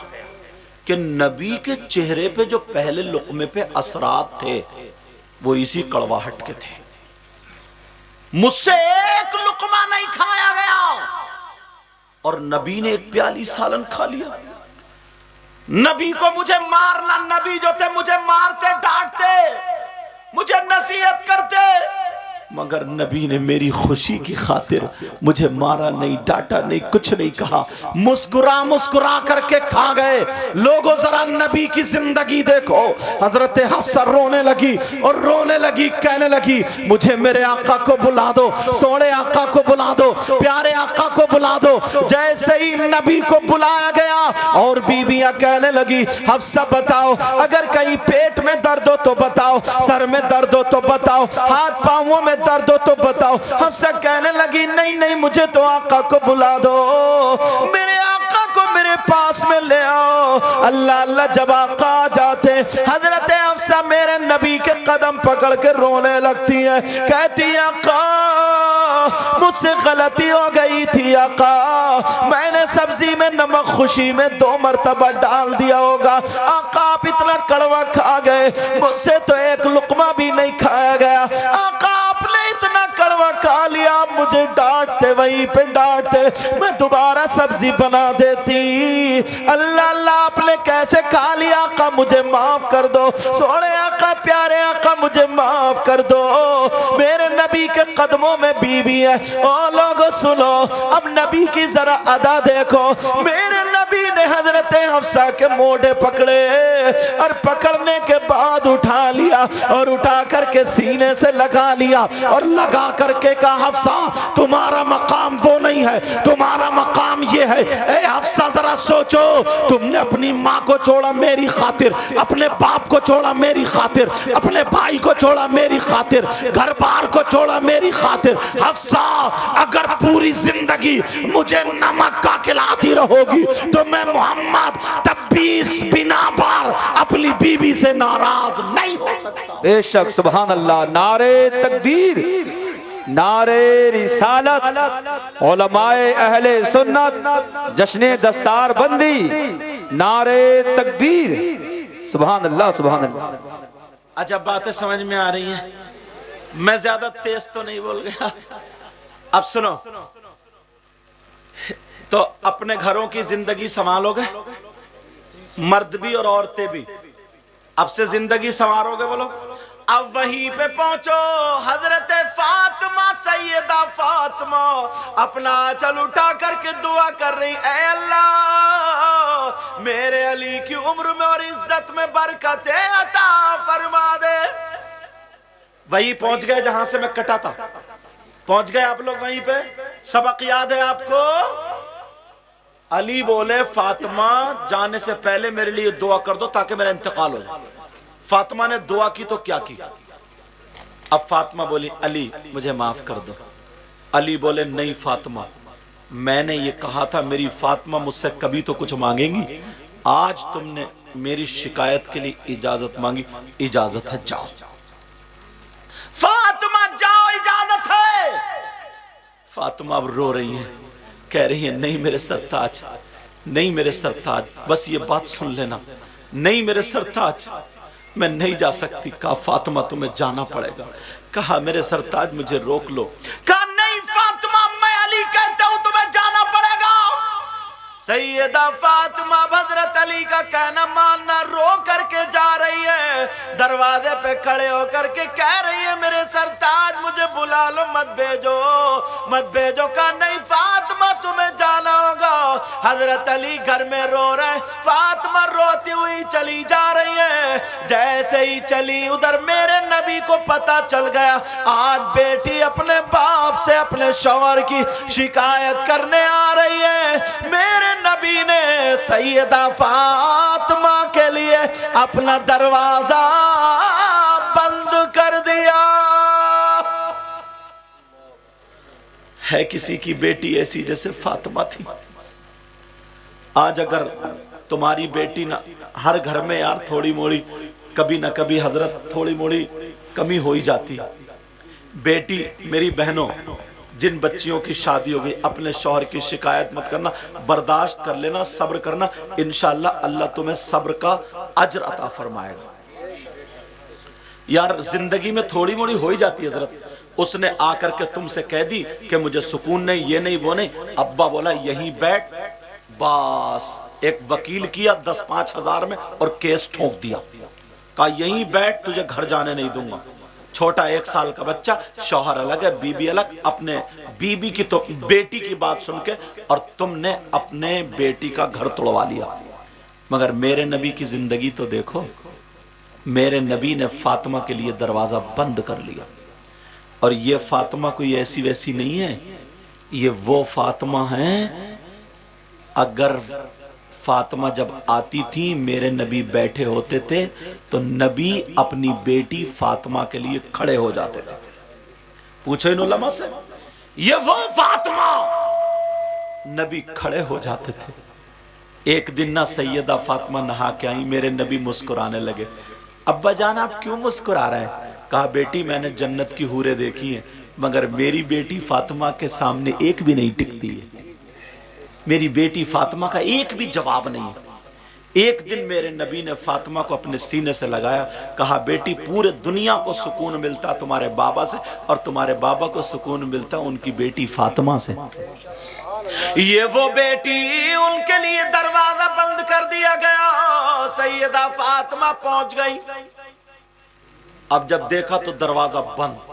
کہ نبی کے چہرے پہ جو پہلے لقمے پہ اثرات تھے وہ اسی کڑواہٹ کے تھے. مجھ سے ایک لقمہ نہیں کھایا گیا اور نبی نے ایک پیالی سالن کھا لیا. نبی کو مجھے مارنا, نبی جو تھے مجھے مارتے, ڈانٹتے, مجھے نصیحت کرتے, مگر نبی نے میری خوشی کی خاطر مجھے مارا نہیں, ڈانٹا نہیں, کچھ نہیں کہا. مسکرا مسکرا کر کے کھا گئے. لوگوں ذرا نبی کی زندگی دیکھو. حضرت حفصہ رونے لگی اور رونے لگی, کہنے لگی مجھے میرے آقا کو بلا دو, سوڑے آقا کو بلا دو, پیارے آقا کو بلا دو. جیسے ہی نبی کو بلایا گیا اور بیویاں کہنے لگی حفصہ بتاؤ, اگر کہیں پیٹ میں درد ہو تو بتاؤ, سر میں درد ہو تو بتاؤ, ہاتھ پاؤں میں درد ہو تو بتاؤ. حفصہ کہنے لگی نہیں نہیں, مجھے تو آقا کو بلا دو, میرے آقا کو میرے پاس میں لے آؤ. اللہ اللہ, جب آقا آ جاتے حضرت حفصہ میرے نبی کے قدم پکڑ کے رونے لگتی ہیں, کہتی ہیں آقا مجھ سے غلطی ہو گئی تھی آقا, میں نے سبزی میں نمک خوشی میں 2 مرتبہ ڈال دیا ہوگا. آقا آپ اتنا کڑوا کھا گئے, مجھ سے تو ایک لقمہ بھی نہیں کھایا گیا. آقا آپ نے اتنا کڑوا کھا لیا, مجھے ڈانٹتے, وہیں پہ ڈانٹتے, میں دوبارہ سبزی بنا دیتی. اللہ اللہ, آپ نے کیسے کھا لیا آقا, مجھے معاف کر دو. سوڑے آقا, پیارے آقا, مجھے معاف کر دو. میرے نبی کے قدموں میں بیوی ہے. او لوگو سنو, اب نبی کی ذرا ادا دیکھو. میرے نبی نے حضرت حفصہ کے موڑے پکڑے اور پکڑنے کے بعد اٹھا لیا اور اٹھا کر کے سینے سے لگا لیا اور لگا کر کے کہا حفصہ تمہارا مقام وہ نہیں ہے, تمہارا مقام یہ ہے. اے حفصہ ذرا سوچو, تم نے اپنی ماں کو چھوڑا میری خاطر, اپنے باپ کو چھوڑا میری خاطر, اپنے بھائی کو چھوڑا میری خاطر, گھر بار کو چھوڑا میری خاطر. حفصہ اگر پوری زندگی مجھے نمک کا کھلاتی رہو گی تو میں محمد تب 20 بنا بار اپنی بیوی سے ناراض نہیں ہو سکتا.
بے شک, سبحان اللہ, نعرے تکبیر, نعرے رسالت علماء اہل سنت جشن دستار بندی نعرے تکبیر سبحان اللہ سبحان اللہ
اچھا باتیں سمجھ میں آ رہی ہیں میں زیادہ تیز تو نہیں بول گیا اب سنو تو اپنے گھروں کی زندگی سنبھالو گے مرد بھی اور عورتیں بھی اب سے زندگی سنوارو گے بولو اب وہیں پہ پہنچو حضرت فاطمہ سیدہ فاطمہ اپنا آنچل اٹھا کر کے دعا کر رہی اے اللہ میرے علی کی عمر میں اور عزت میں برکت عطا فرما دے وہیں پہنچ گئے جہاں سے میں کٹا تھا پہنچ گئے آپ لوگ وہیں پہ سبق یاد ہے آپ کو علی بولے فاطمہ جانے سے پہلے میرے لیے دعا کر دو تاکہ میرا انتقال ہو جائے فاطمہ نے دعا کی تو کیا کی اب فاطمہ بولی علی مجھے معاف کر دو علی بولے نہیں فاطمہ میں نے یہ کہا تھا میری فاطمہ مجھ سے کبھی تو کچھ مانگیں گی آج تم نے میری شکایت کے لیے اجازت مانگی اجازت ہے جاؤ فاطمہ جاؤ اجازت ہے فاطمہ اب رو رہی ہیں کہہ رہی ہیں نہیں میرے سرتاج نہیں میرے سرتاج بس یہ بات سن لینا نہیں میرے سرتاج میں نہیں جا سکتی کہا فاطمہ تمہیں جانا پڑے گا کہا میرے سرتاج مجھے روک لو کہا نہیں فاطمہ میں علی کہتا ہوں تمہیں جانا پڑے گا سیدہ فاطمہ حضرت علی کا کہنا ماننا رو کر کے جا رہی ہے دروازے پہ کھڑے ہو کر کے کہہ رہی ہے میرے سرتاج مجھے بلا لو مت بھیجو کہا نہیں فاطمہ تمہیں جانا ہوگا حضرت علی گھر میں رو رہے فاطمہ روتی ہوئی چلی جا رہی ہے جیسے ہی چلی ادھر میرے نبی کو پتا چل گیا آج بیٹی اپنے باپ سے اپنے شوہر کی شکایت کرنے آ رہی ہے میرے نبی نے سیدہ فاطمہ کے لیے اپنا دروازہ بند کر دیا ہے کسی کی بیٹی ایسی جیسے فاطمہ تھی آج اگر تمہاری بیٹی نہ ہر گھر میں یار تھوڑی موڑی کبھی نہ کبھی حضرت تھوڑی موڑی کمی ہو ہی جاتی بیٹی میری بہنوں جن بچیوں کی شادی ہو گئی اپنے شوہر کی شکایت مت کرنا برداشت کر لینا صبر کرنا انشاءاللہ اللہ تمہیں صبر کا اجر عطا فرمائے گا یار زندگی میں تھوڑی موڑی ہو ہی جاتی ہے حضرت اس نے آ کر کے تم سے کہہ دی کہ مجھے سکون نہیں یہ نہیں وہ نہیں ابا بولا یہیں بیٹھ بس ایک وکیل کیا 10-5 ہزار میں اور کیس ٹھونک دیا کہا یہیں بیٹھ تجھے گھر جانے نہیں دوں گا چھوٹا 1 سال کا بچہ شوہر الگ ہے بیوی الگ اپنے بیوی کی تو بیٹی کی بات سن کے اور تم نے اپنے بیٹی کا گھر توڑوا لیا مگر میرے نبی کی زندگی تو دیکھو میرے نبی نے فاطمہ کے لیے دروازہ بند کر لیا اور یہ فاطمہ کوئی ایسی ویسی نہیں ہے یہ وہ فاطمہ ہیں اگر فاطمہ جب آتی تھی میرے نبی بیٹھے ہوتے تھے تو نبی اپنی بیٹی فاطمہ کے لیے کھڑے ہو جاتے تھے پوچھو ان علماء سے یہ وہ فاطمہ نبی کھڑے ہو جاتے تھے ایک دن نہ سیدہ فاطمہ نہا کے آئی میرے نبی مسکرانے لگے ابا جان آپ کیوں مسکرا رہے ہیں کہا بیٹی میں نے جنت کی حوریں دیکھی ہیں مگر میری بیٹی فاطمہ کے سامنے ایک بھی نہیں ٹکتی ہے میری بیٹی فاطمہ کا ایک بھی جواب نہیں ایک دن میرے نبی نے فاطمہ کو اپنے سینے سے لگایا کہا بیٹی پورے دنیا کو سکون ملتا تمہارے بابا سے اور تمہارے بابا کو سکون ملتا ان کی بیٹی فاطمہ سے یہ وہ بیٹی ان کے لیے دروازہ بند کر دیا گیا سیدہ فاطمہ پہنچ گئی اب جب دیکھا تو دروازہ بند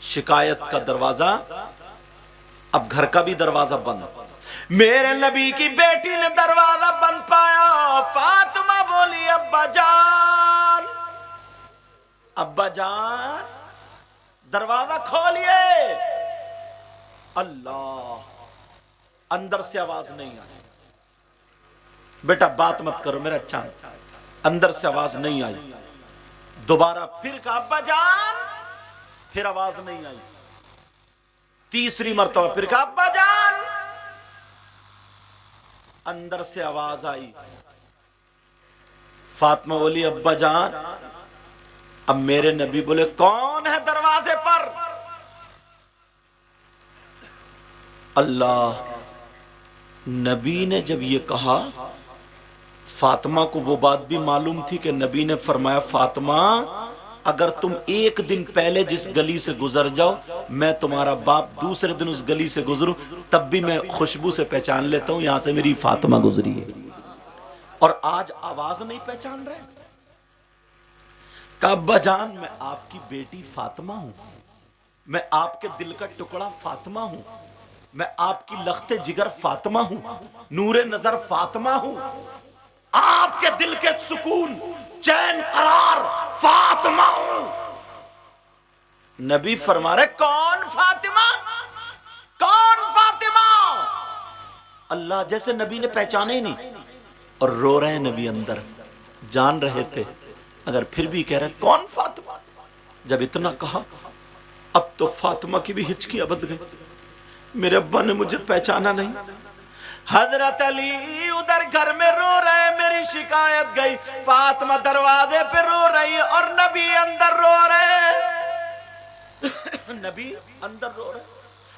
شکایت کا دروازہ اب گھر کا بھی دروازہ بند میرے نبی کی بیٹی نے دروازہ بند پایا فاطمہ بولی ابا جان دروازہ کھولیے اللہ اندر سے آواز نہیں آئی بیٹا بات مت کرو میرا چاند اندر سے آواز نہیں آئی دوبارہ پھر کہا ابا جان پھر آواز نہیں آئی تیسری مرتبہ پھر کہا ابا جان اندر سے آواز آئی فاطمہ بولی ابا جان اب میرے نبی بولے کون ہے دروازے پر اللہ نبی نے جب یہ کہا، فاطمہ کو وہ بات بھی معلوم تھی کہ نبی نے فرمایا فاطمہ اگر تم ایک دن پہلے جس گلی سے گزر جاؤ، میں تمہارا باپ دوسرے دن اس گلی سے گزروں، تب بھی میں خوشبو سے پہچان لیتا ہوں یہاں سے میری فاطمہ گزری ہے۔ اور آج آواز نہیں پہچان رہے؟ کہ ابا جان میں آپ کی بیٹی فاطمہ ہوں، میں آپ کے دل کا ٹکڑا فاطمہ ہوں، میں آپ کی لخت جگر فاطمہ ہوں، نور نظر فاطمہ ہوں، آپ کے دل کے سکون چین قرار فاطمہ ہوں۔ نبی فرما رہے کون فاطمہ؟ کون فاطمہ؟ اللہ جیسے نبی نے پہچانے ہی نہیں، اور رو رہے ہیں نبی اندر، جان رہے تھے اگر پھر بھی کہہ رہے کون فاطمہ؟ جب اتنا کہا اب تو فاطمہ کی بھی ہچکیاں بند گئی، میرے ابا نے مجھے پہچانا نہیں۔ حضرت علی ادھر گھر میں رو رہے، میری شکایت گئی، فاطمہ دروازے پہ رو رہی اور نبی اندر رو رہے، نبی اندر رو رہے،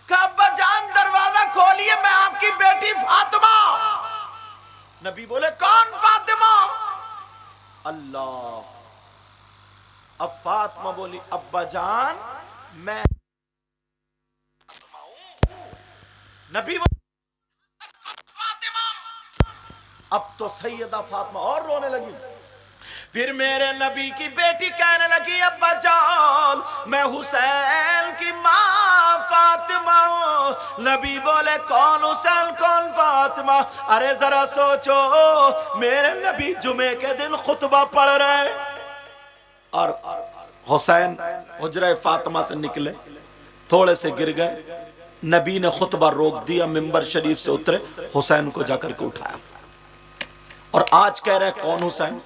کہ ابا جان دروازہ کھولیے میں آپ کی بیٹی فاطمہ۔ نبی بولے کون فاطمہ؟ اللہ۔ اب فاطمہ بولی ابا جان میں نبی فاطمہ، اب تو سیدہ فاطمہ اور رونے لگی۔ پھر میرے نبی کی بیٹی کہنے لگی ابا جان میں حسین کی ماں فاطمہ ہوں۔ نبی بولے کون حسین کون فاطمہ؟ ارے ذرا سوچو، میرے نبی جمعے کے دن خطبہ پڑھ رہے اور حسین حجرہ فاطمہ سے نکلے، تھوڑے سے گر گئے، نبی نے خطبہ روک دیا، ممبر شریف سے اترے، حسین کو جا کر کے اٹھایا، اور آج کہہ رہے کون حسین؟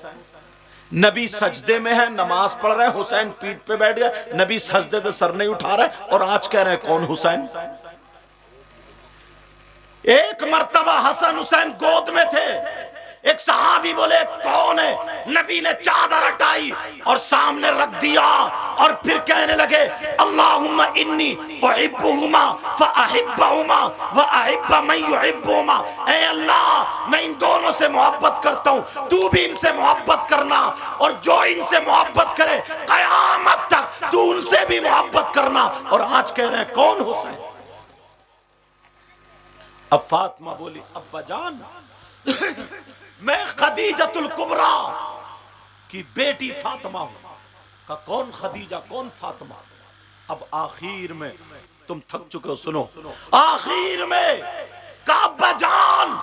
نبی سجدے میں ہے، نماز پڑھ رہے ہیں، حسین پیٹ پہ بیٹھ گئے، نبی سجدے سے سر نہیں اٹھا رہے، اور آج کہہ رہے ہیں کون حسین؟ ایک مرتبہ حسن حسین گود میں تھے، ایک صحابی بولے کون ہے؟ نبی نے چادر ہٹائی اور سامنے رکھ دیا، اور پھر کہنے لگے اللہم انی احبہما فاحبہما واحب من یحبہما، اے اللہ میں ان دونوں سے محبت کرتا ہوں، تو بھی ان سے محبت کرنا، اور جو ان سے محبت کرے قیامت تک تو ان سے بھی محبت کرنا۔ اور آج کہہ رہے ہیں کون حسین؟ اب فاطمہ بولی ابا جان میں خدیجۃ الکبریٰ کی بیٹی فاطمہ ہوں۔ کہ کون خدیجہ کون فاطمہ؟ اب آخر میں تم تھک چکے ہو، سنو، آخر میں کہ ابا جان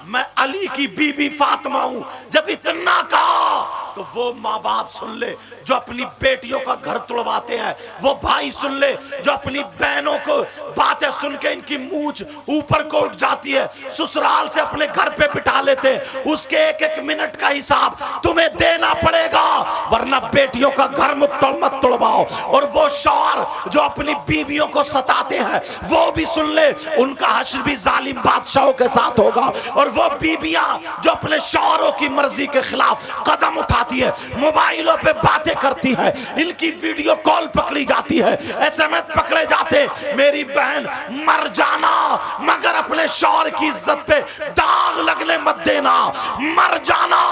میں علی کی بی بی فاطمہ ہوں۔ جب اتنا کہا تو وہ ماں باپ سن لے جو اپنی بیٹیوں کا گھر توڑواتے ہیں، وہ بھائی سن لے جو اپنی بہنوں کو باتیں سن کے ان کی مونچھ اوپر کو اٹھ جاتی ہے، سسرال سے اپنے گھر پہ بٹھا لیتے، اس کے ایک ایک منٹ کا حساب تمہیں دینا پڑے گا، ورنہ بیٹیوں کا گھر مت توڑواؤ۔ اور وہ شوہر جو اپنی بیویوں کو ستاتے ہیں وہ بھی سن لے، ان کا حشر بھی ظالم بادشاہوں کے ساتھ ہوگا۔ اور وہ بیویاں جو اپنے شوہروں کی مرضی کے خلاف قدم اٹھاتی ہے، موبائلوں پہ باتیں کرتی ہے، ان کی ویڈیو کال پکڑی جاتی ہے، ایس ایم ایس پکڑے جاتے، میری بہن مر جانا مگر اپنے شوہر کی عزت پہ داغ لگنے مت دینا، مر جانا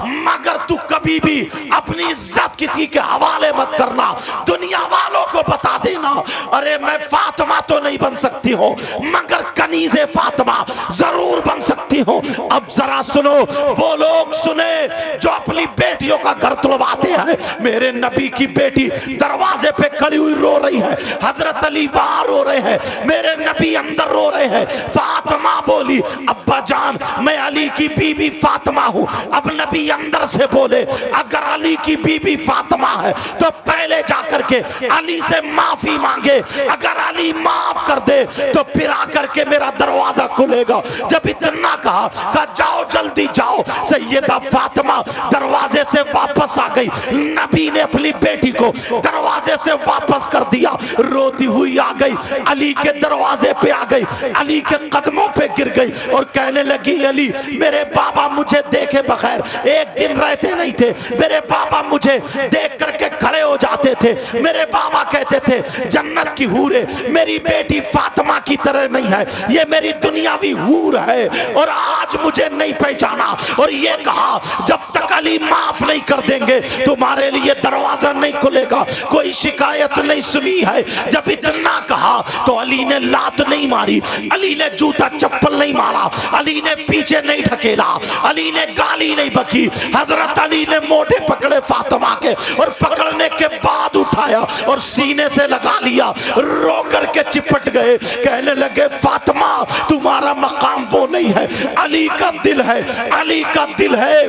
مگر تو کبھی بھی اپنی عزت کسی کے حوالے مت کرنا، دنیا والوں کو بتا دینا ارے میں فاطمہ تو نہیں بن سکتی ہوں مگر کنیز فاطمہ ضرور بن سکتی ہوں۔ اب ذرا سنو، وہ لوگ سنے جو اپنی بیٹیوں کا گھر توڑواتے ہیں۔ میرے نبی کی بیٹی دروازے پہ کھڑی ہوئی رو رہی ہے، حضرت علی وہاں رو رہے ہیں، میرے نبی اندر رو رہے ہیں۔ فاطمہ بولی ابا جان میں علی کی بی بی فاطمہ ہوں۔ اب نبی اندر سے بولے اگر علی کی بی بی فاطمہ ہے تو پہلے جا کر کے علی سے معافی مانگے، اگر علی معاف کر دے تو پھر آ کر کے میرا دروازہ کھلے گا۔ جب اتنا کہا کہ جاؤ جلدی جاؤ، سیدہ فاطمہ دروازے سے واپس آ گئی، نبی نے اپنی بیٹی کو دروازے سے واپس کر دیا، روتی ہوئی آ گئی، علی کے دروازے پہ آ گئی، علی کے قدموں پہ گر گئی اور کہنے لگی علی میرے بابا مجھے دیکھے بغیر ایک دن رہتے نہیں تھے، میرے بابا مجھے دیکھ کر کے کھڑے ہو جاتے تھے، میرے بابا کہتے تھے جنت کی حوریں میری بیٹی فاطمہ کی طرح نہیں ہے، یہ میری دنیاوی حور ہے، اور آج مجھے نہیں پہچانا، اور یہ کہا جب تک علی معاف نہیں کر دیں گے تمہارے لیے دروازہ نہیں کھلے گا، کوئی شکایت نہیں سنی ہے۔ جب اتنا کہا تو علی نے لات نہیں ماری، علی نے جوتا چپل نہیں مارا، علی نے پیچھے نہیں ڈھکیلا، علی نے گالی نہیں بکی۔ حضرت علی نے موٹے پکڑے فاطمہ کے، اور پکڑنے کے بعد اٹھایا اور سینے سے لگا لیا، رو کر کے چپٹ گئے، کہنے لگے فاطمہ تمہارا مقام وہ نہیں ہے، علی کا دل ہے، علی کا دل ہے۔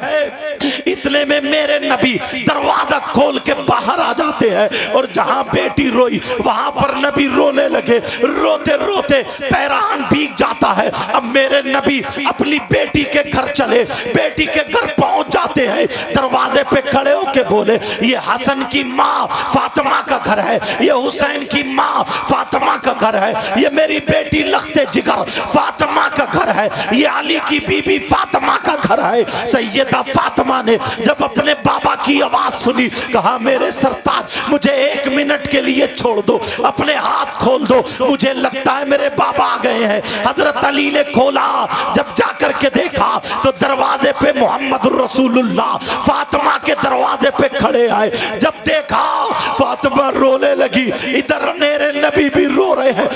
اتنے میں میرے نبی دروازہ کھول کے باہر آ جاتے ہیں، اور جہاں بیٹی روئی وہاں پر نبی رونے لگے، روتے روتے پیرہن بھیگ جاتا ہے۔ اب میرے نبی اپنی بیٹی کے گھر چلے، بیٹی کے گھر پہنچ جاتے ہیں، دروازے پہ کھڑے ہو کے بولے یہ حسن کی ماں فاطمہ کا گھر ہے، یہ حسین کی ماں فاطمہ کا گھر ہے، یہ میری بیٹی لخت جگر فاطمہ کا گھر ہے، یہ علی کی بی بی فاطمہ کا گھر ہے۔ سیدہ فاطمہ نے جب اپنے بابا کی آواز سنی کہا میرے سرتاج مجھے 1 منٹ کے لیے چھوڑ دو، اپنے ہاتھ کھول دو، مجھے لگتا ہے میرے بابا آ گئے ہیں۔ حضرت علی نے کھولا، جب جا کر کے دیکھا تو دروازے پہ محمد الرسول اللہ فاطمہ کے دروازے پہ کھڑے آئے۔ جب دیکھا فاطمہ رونے لگی، ادھر میرے نبی بھی رو رہے ہیں،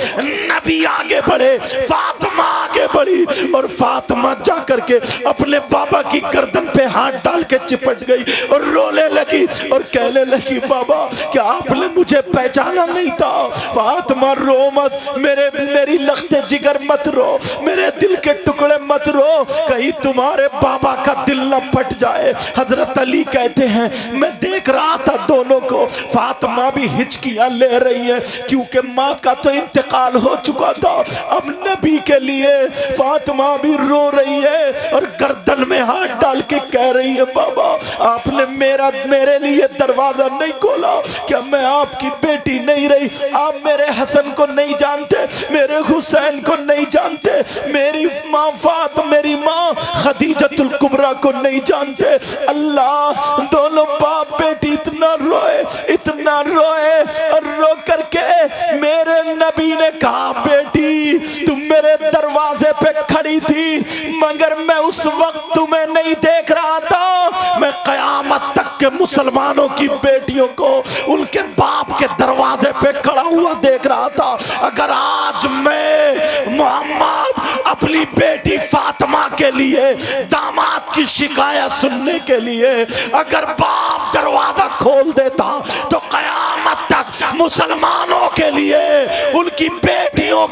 نبی آگے بڑھے، فاطمہ آگے بڑھی، اور فاطمہ جا کر کے اپنے بابا کی گردن پہ ہاتھ ڈال کے چپٹ گئی اور رونے لگی اور کہنے لگی بابا کیا آپ نے مجھے پہچانا نہیں تھا؟ فاطمہ رو مت، میری لخت جگر مت رو، میرے دل کے ٹکڑے مت رو، کہیں تمہارے بابا کا دل نہ پھٹ جائے۔ حضرت علی کہتے ہیں میں دیکھ رہا تھا دونوں کو، فاطمہ بھی ہچکیاں لے رہی ہے کیونکہ ماں کا تو انتقال ہو چکا تھا، اب نبی کے لیے فاطمہ بھی رو رہی ہے اور گردن میں ہاتھ ڈال کے کہہ رہی ہے بابا آپ نے میرے لیے دروازہ نہیں کھولا، کیا میں آپ کی بیٹی نہیں رہی؟ آپ میرے حسن کو نہیں جانتے، میرے حسین کو نہیں جانتے، میری ماں میری ماں خدیجۃ الکبریٰ کو نہیں جانتے۔ اللہ دونوں باپ بیٹی اتنا روئے اور رو کر کے میرے نبی نے کہا بیٹی تم میرے دروازے پہ کھڑی تھی مگر میں اس وقت تمہیں نہیں دیکھ رہا تھا، میں قیامت تک کے مسلمانوں کی بیٹیوں کو ان کے باپ کے دروازے پہ کھڑا ہوا دیکھ رہا تھا۔ اگر آج میں محمد اپنی بیٹی فاطمہ کے لیے داماد کی شکایت سننے کے لیے اگر باپ دروازہ کھول دیتا تو قیامت تک مسلمانوں کے لیے ان کی بیٹیوں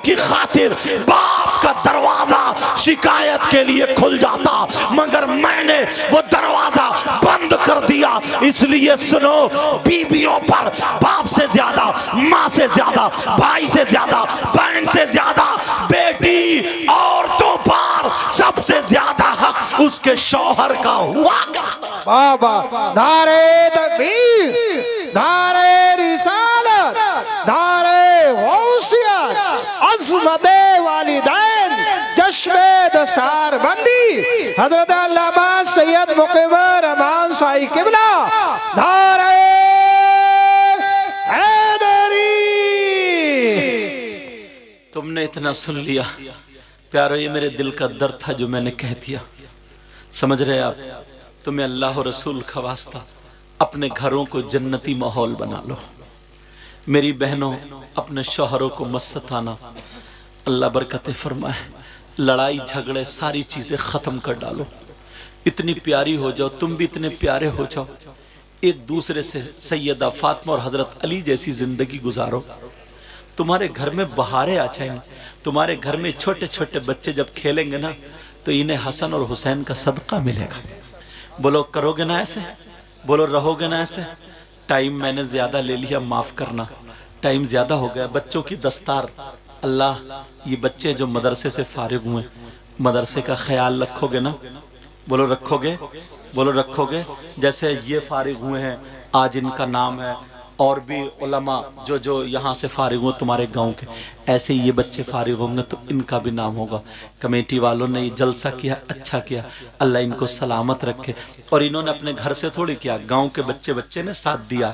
کی خاطر باپ کا دروازہ شکایت کے لیے کھل جاتا، مگر میں نے وہ دروازہ بند کر دیا۔ اس لیے سنو، بیویوں پر باپ سے زیادہ، ماں سے زیادہ، بھائی سے زیادہ، بہن سے زیادہ، بیٹی عورتوں پر سب سے زیادہ حق اس کے شوہر کا ہوا کرتا ہے۔
بابا نعرہ تکبیر، نعرہ رسالت، نعرہ غوثیت، عظمت والدین، جشم دستار بندی، حضرت علامہ سید مقیم رحمان صاحب قبلہ، نعرہ حیدری۔
تم نے اتنا سن لیا پیارو، یہ میرے دل کا درد تھا جو میں نے کہہ دیا، سمجھ رہے آپ؟ تمہیں اللہ و رسول کا واسطہ اپنے گھروں کو جنتی ماحول بنا لو۔ میری بہنوں اپنے شوہروں کو مت ستانا، اللہ برکت فرمائے، لڑائی جھگڑے ساری چیزیں ختم کر ڈالو، اتنی پیاری ہو جاؤ، تم بھی اتنے پیارے ہو جاؤ، ایک دوسرے سے سیدہ فاطمہ اور حضرت علی جیسی زندگی گزارو، تمہارے گھر میں بہاریں آ جائیں گے، تمہارے گھر میں چھوٹے چھوٹے بچے جب کھیلیں گے نا تو انہیں حسن اور حسین کا صدقہ ملے گا۔ بولو کرو گے نا ایسے؟ بولو رہو گے نا ایسے؟ ٹائم میں نے زیادہ لے لیا، معاف کرنا، ٹائم زیادہ ہو گیا۔ بچوں کی دستار، اللہ یہ بچے جو مدرسے سے فارغ ہوئے مدرسے کا خیال رکھو گے نا؟ بولو رکھو گے؟ بولو رکھو گے؟ جیسے یہ فارغ ہوئے ہیں، آج ان کا نام ہے اور بھی علماء جو یہاں سے فارغ ہوں تمہارے گاؤں کے، ایسے ہی یہ بچے فارغ ہوں گے تو ان کا بھی نام ہوگا۔ کمیٹی والوں نے یہ جلسہ کیا، اچھا کیا، اللہ ان کو سلامت رکھے۔ اور انہوں نے اپنے گھر سے تھوڑی کیا، گاؤں کے بچے نے ساتھ دیا۔